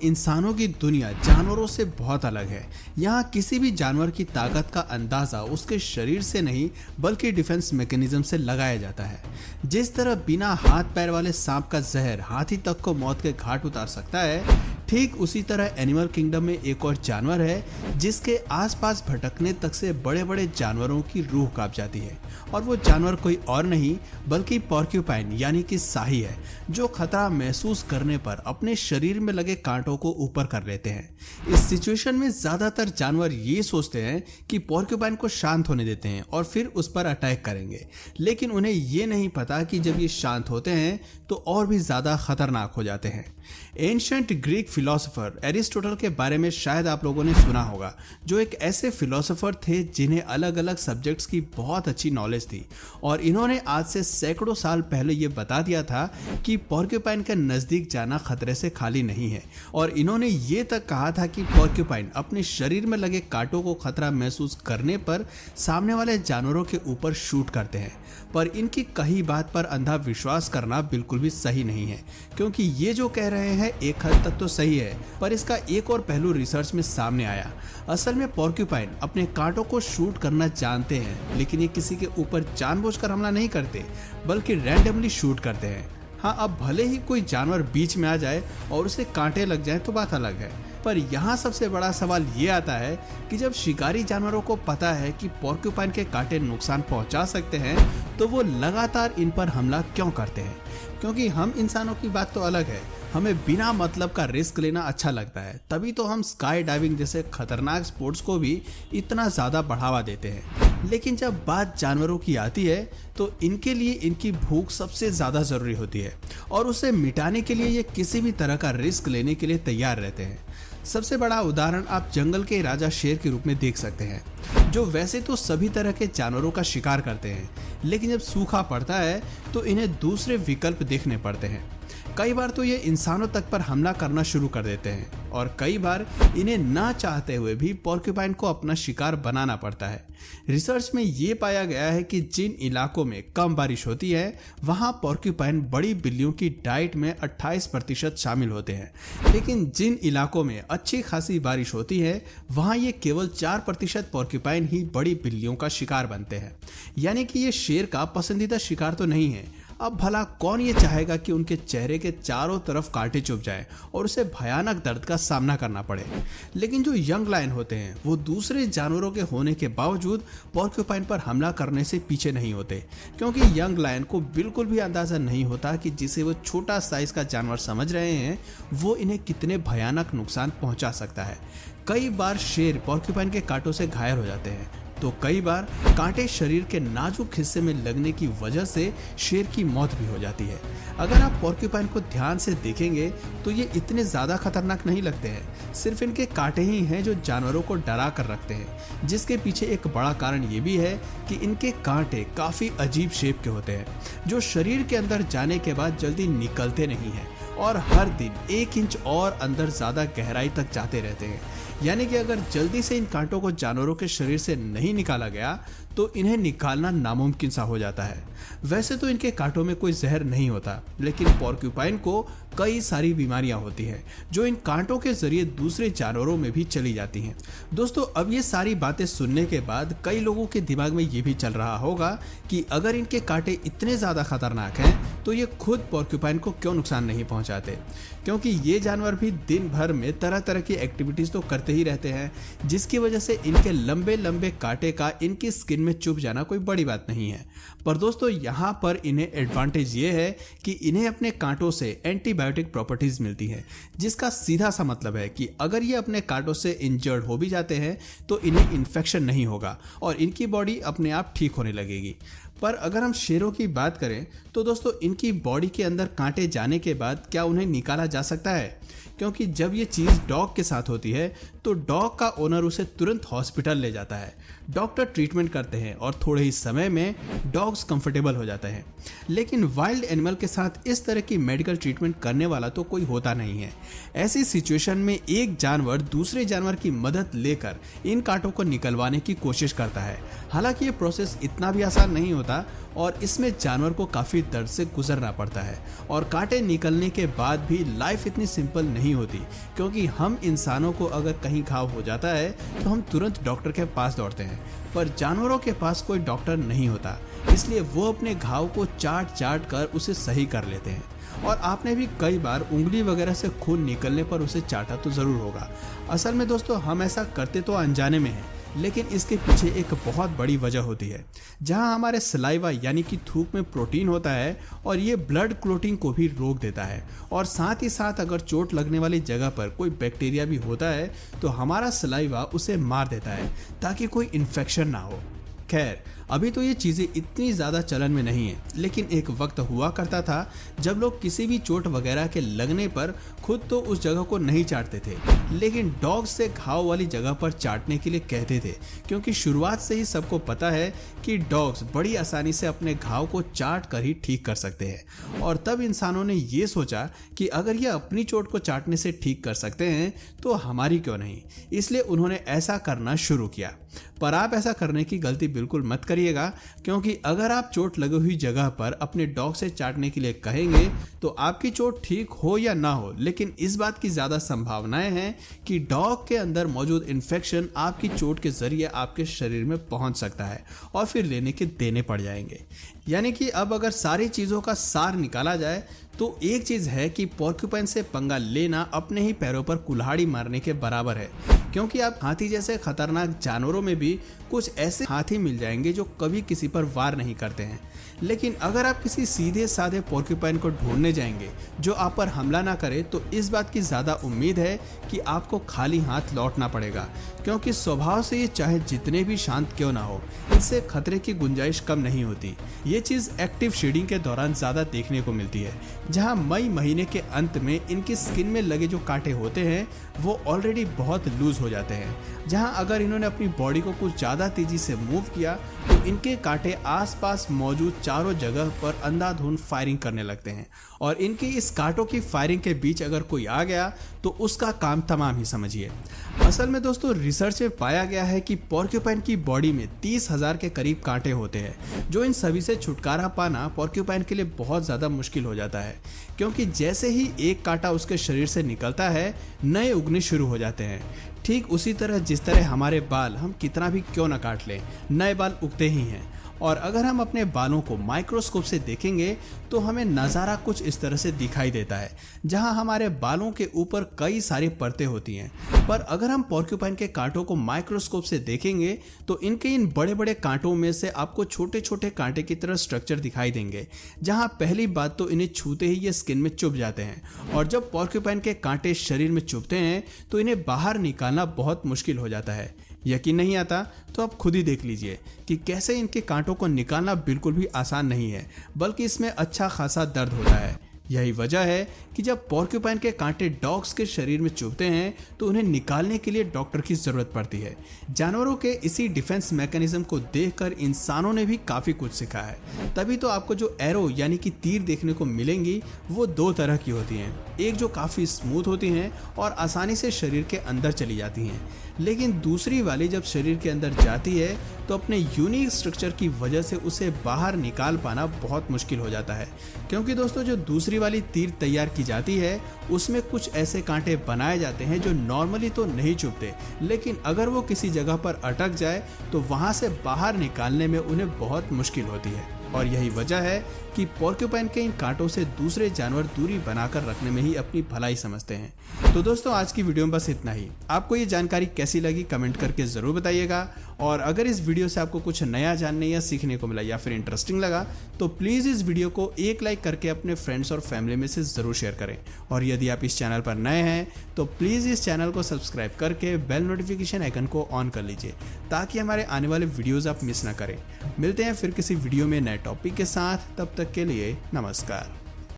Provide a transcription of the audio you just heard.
इंसानों की दुनिया जानवरों से बहुत अलग है। यहाँ किसी भी जानवर की ताकत का अंदाजा उसके शरीर से नहीं बल्कि डिफेंस मैकेनिज्म से लगाया जाता है। जिस तरह बिना हाथ पैर वाले सांप का जहर हाथी तक को मौत के घाट उतार सकता है, ठीक उसी तरह एनिमल किंगडम में एक और जानवर है जिसके आसपास भटकने तक से बड़े बड़े जानवरों की रूह कांप जाती है। और वो जानवर कोई और नहीं बल्कि पोर्क्यूपाइन यानी कि शाही है, जो खतरा महसूस करने पर अपने शरीर में लगे कांटों को ऊपर कर लेते हैं। इस सिचुएशन में ज्यादातर जानवर ये सोचते हैं कि पोर्क्यूपाइन को शांत होने देते हैं और फिर उस पर अटैक करेंगे, लेकिन उन्हें ये नहीं पता कि जब ये शांत होते हैं तो और भी ज्यादा खतरनाक हो जाते हैं। एंशिएंट ग्रीक फिलोसोफर एरिस्टोटल के बारे में शायद आप लोगों ने सुना होगा, जो एक ऐसे फिलोसोफर थे जिन्हें अलग अलग सब्जेक्ट्स की बहुत अच्छी नॉलेज थी। और इन्होंने आज से सैकड़ों साल पहले ये बता दिया था कि पोर्क्यूपाइन के नजदीक जाना खतरे से खाली नहीं है। और इन्होंने ये तक कहा था कि पोर्क्यूपाइन अपने शरीर में लगे कांटों को खतरा महसूस करने पर सामने वाले जानवरों के ऊपर शूट करते हैं। पर इनकी कही बात पर अंधा विश्वास करना बिल्कुल भी सही नहीं है, क्योंकि ये जो कह रहे हैं एक हद तक तो सही है, पर इसका एक और पहलू रिसर्च में सामने आया। असल में पोर्क्यूपाइन अपने कांटों को शूट करना जानते हैं, लेकिन ये किसी के ऊपर जानबूझकर हमला नहीं करते बल्कि रैंडमली शूट करते हैं। हाँ, अब भले ही कोई जानवर बीच में आ जाए और उसे कांटे लग जाए तो बात अलग है, पर यहाँ सबसे बड़ा सवाल ये आता है कि जब शिकारी जानवरों को पता है कि पोर्क्यूपाइन के कांटे नुकसान पहुंचा सकते हैं, तो वो लगातार इन पर हमला क्यों करते हैं? क्योंकि हम इंसानों की बात तो अलग है, हमें बिना मतलब का रिस्क लेना अच्छा लगता है, तभी तो हम स्काई डाइविंग जैसे खतरनाक स्पोर्ट्स को भी इतना ज्यादा बढ़ावा देते हैं। लेकिन जब बात जानवरों की आती है तो इनके लिए इनकी भूख सबसे ज्यादा जरूरी होती है और उसे मिटाने के लिए ये किसी भी तरह का रिस्क लेने के लिए तैयार रहते हैं। सबसे बड़ा उदाहरण आप जंगल के राजा शेर के रूप में देख सकते हैं, जो वैसे तो सभी तरह के जानवरों का शिकार करते हैं, लेकिन जब सूखा पड़ता है तो इन्हें दूसरे विकल्प देखने पड़ते हैं। कई बार तो ये इंसानों तक पर हमला करना शुरू कर देते हैं और कई बार इन्हें ना चाहते हुए भी पोर्क्यूपाइन को अपना शिकार बनाना पड़ता है। रिसर्च में ये पाया गया है कि जिन इलाकों में कम बारिश होती है वहां पोर्क्यूपाइन बड़ी बिल्लियों की डाइट में 28% शामिल होते हैं, लेकिन जिन इलाकों में अच्छी खासी बारिश होती है वहां ये केवल 4% पोर्क्यूपाइन ही बड़ी बिल्लियों का शिकार बनते हैं। यानी कि ये शेर का पसंदीदा शिकार तो नहीं है। अब भला कौन ये चाहेगा कि उनके चेहरे के चारों तरफ कांटे चुभ जाएं और उसे भयानक दर्द का सामना करना पड़े? लेकिन जो यंग लायन होते हैं वो दूसरे जानवरों के होने के बावजूद पोर्क्यूपाइन पर हमला करने से पीछे नहीं होते, क्योंकि यंग लायन को बिल्कुल भी अंदाजा नहीं होता कि जिसे वो छोटा साइज का जानवर समझ रहे हैं वो इन्हें कितने भयानक नुकसान पहुंचा सकता है। कई बार शेर पोर्क्यूपाइन के कांटों से घायल हो जाते हैं, तो कई बार कांटे शरीर के नाजुक हिस्से में लगने की वजह से शेर की मौत भी हो जाती है। अगर आप पोर्क्यूपाइन को ध्यान से देखेंगे तो ये इतने ज्यादा खतरनाक नहीं लगते हैं, सिर्फ इनके कांटे ही हैं जो जानवरों को डरा कर रखते हैं। जिसके पीछे एक बड़ा कारण ये भी है कि इनके कांटे काफी अजीब शेप के होते हैं, जो शरीर के अंदर जाने के बाद जल्दी निकलते नहीं हैं और हर दिन 1 इंच और अंदर ज्यादा गहराई तक जाते रहते हैं। यानी कि अगर जल्दी से इन कांटों को जानवरों के शरीर से नहीं निकाला गया तो इन्हें निकालना नामुमकिन सा हो जाता है। वैसे तो इनके कांटों में कोई जहर नहीं होता, लेकिन पोर्क्यूपाइन को कई सारी बीमारियां होती हैं जो इन कांटों के जरिए दूसरे जानवरों में भी चली जाती हैं। दोस्तों, अब ये सारी बातें सुनने के बाद कई लोगों के दिमाग में ये भी चल रहा होगा कि अगर इनके कांटे इतने ज्यादा खतरनाक हैं तो ये खुद पोर्क्यूपाइन को क्यों नुकसान नहीं पहुंचाते, क्योंकि ये जानवर भी दिन भर में तरह तरह की एक्टिविटीज तो करते ही रहते हैं, जिसकी वजह से इनके लंबे लंबे कांटे का इनकी स्किन में चुभ जाना कोई बड़ी बात नहीं है। पर दोस्तों, यहाँ पर इन्हें एडवांटेज ये है कि इन्हें अपने कांटों से एंटीबायोटिक प्रॉपर्टीज मिलती है, जिसका सीधा सा मतलब है कि अगर ये अपने कांटों से इंजर्ड हो भी जाते हैं तो इन्हें इन्फेक्शन नहीं होगा और इनकी बॉडी अपने आप ठीक होने लगेगी। पर अगर हम शेरों की बात करें तो दोस्तों, इनकी बॉडी के अंदर कांटे जाने के बाद क्या उन्हें निकाला जा सकता है? क्योंकि जब ये चीज़ डॉग के साथ होती है तो डॉग का ओनर उसे तुरंत हॉस्पिटल ले जाता है, डॉक्टर ट्रीटमेंट करते हैं और थोड़े ही समय में डॉग्स कंफर्टेबल हो जाते हैं। लेकिन वाइल्ड एनिमल के साथ इस तरह की मेडिकल ट्रीटमेंट करने वाला तो कोई होता नहीं है। ऐसी सिचुएशन में एक जानवर दूसरे जानवर की मदद लेकर इन कांटों को निकलवाने की कोशिश करता है। हालांकि ये प्रोसेस इतना भी आसान नहीं होता और इसमें जानवर को काफ़ी दर्द से गुजरना पड़ता है। और कांटे निकलने के बाद भी लाइफ इतनी सिंपल नहीं होती, क्योंकि हम इंसानों को अगर कहीं घाव हो जाता है तो हम तुरंत डॉक्टर के पास दौड़ते हैं, पर जानवरों के पास कोई डॉक्टर नहीं होता, इसलिए वो अपने घाव को चाट चाट कर उसे सही कर लेते हैं। और आपने भी कई बार उंगली वगैरह से खून निकलने पर उसे चाटा तो ज़रूर होगा। असल में दोस्तों हम ऐसा करते तो अनजाने में हैं, लेकिन इसके पीछे एक बहुत बड़ी वजह होती है। जहां हमारे सलाइवा यानी कि थूक में प्रोटीन होता है और ये ब्लड क्लोटिंग को भी रोक देता है, और साथ ही साथ अगर चोट लगने वाली जगह पर कोई बैक्टीरिया भी होता है तो हमारा सलाइवा उसे मार देता है ताकि कोई इन्फेक्शन ना हो। खैर, अभी तो ये चीज़ें इतनी ज़्यादा चलन में नहीं है, लेकिन एक वक्त हुआ करता था जब लोग किसी भी चोट वगैरह के लगने पर खुद तो उस जगह को नहीं चाटते थे, लेकिन डॉग से घाव वाली जगह पर चाटने के लिए कहते थे, क्योंकि शुरुआत से ही सबको पता है कि डॉग्स बड़ी आसानी से अपने घाव को चाट कर ही ठीक कर सकते हैं। और तब इंसानों ने ये सोचा कि अगर ये अपनी चोट को चाटने से ठीक कर सकते हैं तो हमारी क्यों नहीं, इसलिए उन्होंने ऐसा करना शुरू किया। पर आप ऐसा करने की गलती बिल्कुल मत करिएगा, क्योंकि अगर आप चोट लगी हुई जगह पर अपने डॉग से चाटने के लिए कहेंगे तो आपकी चोट ठीक हो या ना हो, लेकिन इस बात की ज़्यादा संभावनाएं हैं कि डॉग के अंदर मौजूद इन्फेक्शन आपकी चोट के जरिए आपके शरीर में पहुंच सकता है और फिर लेने के देने पड़ जाएंगे। यानी कि अब अगर सारी चीज़ों का सार निकाला जाए तो एक चीज़ है कि पोर्क्यूपाइन से पंगा लेना अपने ही पैरों पर कुल्हाड़ी मारने के बराबर है, क्योंकि आप हाथी जैसे खतरनाक जानवरों में भी कुछ ऐसे हाथी मिल जाएंगे जो कभी किसी पर वार नहीं करते हैं, लेकिन अगर आप किसी सीधे साधे पोर्क्यूपाइन को ढूंढने जाएंगे जो आप पर हमला ना करे तो इस बात की ज़्यादा उम्मीद है कि आपको खाली हाथ लौटना पड़ेगा, क्योंकि स्वभाव से ये चाहे जितने भी शांत क्यों ना हो, इससे खतरे की गुंजाइश कम नहीं होती। ये चीज़ एक्टिव शेडिंग के दौरान ज़्यादा देखने को मिलती है, जहाँ मई महीने के अंत में इनकी स्किन में लगे जो कांटे होते हैं वो ऑलरेडी बहुत लूज हो जाते हैं, जहाँ अगर इन्होंने अपनी बॉडी को कुछ ज़्यादा तेजी से मूव किया तो इनके कांटे आसपास मौजूद चारों जगह पर अंधाधुंध फायरिंग करने लगते हैं, और इनकी इस कांटों की फायरिंग के बीच अगर कोई आ गया तो उसका काम तमाम ही समझिए। असल में दोस्तों रिसर्च में पाया गया है कि पोर्क्यूपाइन की बॉडी में 30,000 के करीब कांटे होते हैं, जो इन सभी से छुटकारा पाना पोर्क्यूपाइन के लिए बहुत ज़्यादा मुश्किल हो जाता है, क्योंकि जैसे ही एक कांटा उसके शरीर से निकलता है नए उगने शुरू हो जाते हैं। ठीक उसी तरह जिस तरह हमारे बाल हम कितना भी क्यों न काट लें, नए बाल उगते ही हैं। और अगर हम अपने बालों को माइक्रोस्कोप से देखेंगे तो हमें नज़ारा कुछ इस तरह से दिखाई देता है, जहां हमारे बालों के ऊपर कई सारी परतें होती हैं। पर अगर हम पोर्क्यूपाइन के कांटों को माइक्रोस्कोप से देखेंगे तो इनके इन बड़े बड़े कांटों में से आपको छोटे छोटे कांटे की तरह स्ट्रक्चर दिखाई देंगे, जहां पहली बात तो इन्हें छूते ही ये स्किन में चुभ जाते हैं, और जब पोर्क्यूपाइन के कांटे शरीर में चुभते हैं तो इन्हें बाहर निकालना बहुत मुश्किल हो जाता है। यकीन नहीं आता तो आप खुद ही देख लीजिए कि कैसे इनके कांटों को निकालना बिल्कुल भी आसान नहीं है, बल्कि इसमें अच्छा खासा दर्द होता है। यही वजह है कि जब पोर्क्यूपाइन के कांटे डॉग्स के शरीर में चुभते हैं तो उन्हें निकालने के लिए डॉक्टर की ज़रूरत पड़ती है। जानवरों के इसी डिफेंस मैकेनिज्म को देखकर इंसानों ने भी काफ़ी कुछ सीखा है। तभी तो आपको जो एरो यानी कि तीर देखने को मिलेंगी वो दो तरह की होती हैं, एक जो काफ़ी स्मूथ होती हैं और आसानी से शरीर के अंदर चली जाती हैं, लेकिन दूसरी वाली जब शरीर के अंदर जाती है तो अपने यूनिक स्ट्रक्चर की वजह से उसे बाहर निकाल पाना बहुत मुश्किल हो जाता है, क्योंकि दोस्तों जो दूसरी वाली तीर तैयार की जाती है उसमें कुछ ऐसे कांटे बनाए जाते हैं जो नॉर्मली तो नहीं चुभते, लेकिन अगर वो किसी जगह पर अटक जाए तो वहाँ से बाहर निकालने में उन्हें बहुत मुश्किल होती है। और यही वजह है कि पोर्क्यूपाइन के इन कांटों से दूसरे जानवर दूरी बनाकर रखने में ही अपनी भलाई समझते हैं। तो दोस्तों आज की वीडियो में बस इतना ही। आपको ये जानकारी कैसी लगी कमेंट करके ज़रूर बताइएगा, और अगर इस वीडियो से आपको कुछ नया जानने या सीखने को मिला या फिर इंटरेस्टिंग लगा तो प्लीज़ इस वीडियो को एक लाइक करके अपने फ्रेंड्स और फैमिली में से ज़रूर शेयर करें। और यदि आप इस चैनल पर नए हैं तो प्लीज़ इस चैनल को सब्सक्राइब करके बेल नोटिफिकेशन आइकन को ऑन कर लीजिए, ताकि हमारे आने वाले वीडियोज़ आप मिस ना करें। मिलते हैं फिर किसी वीडियो में नए टॉपिक के साथ, तब तक के लिए नमस्कार।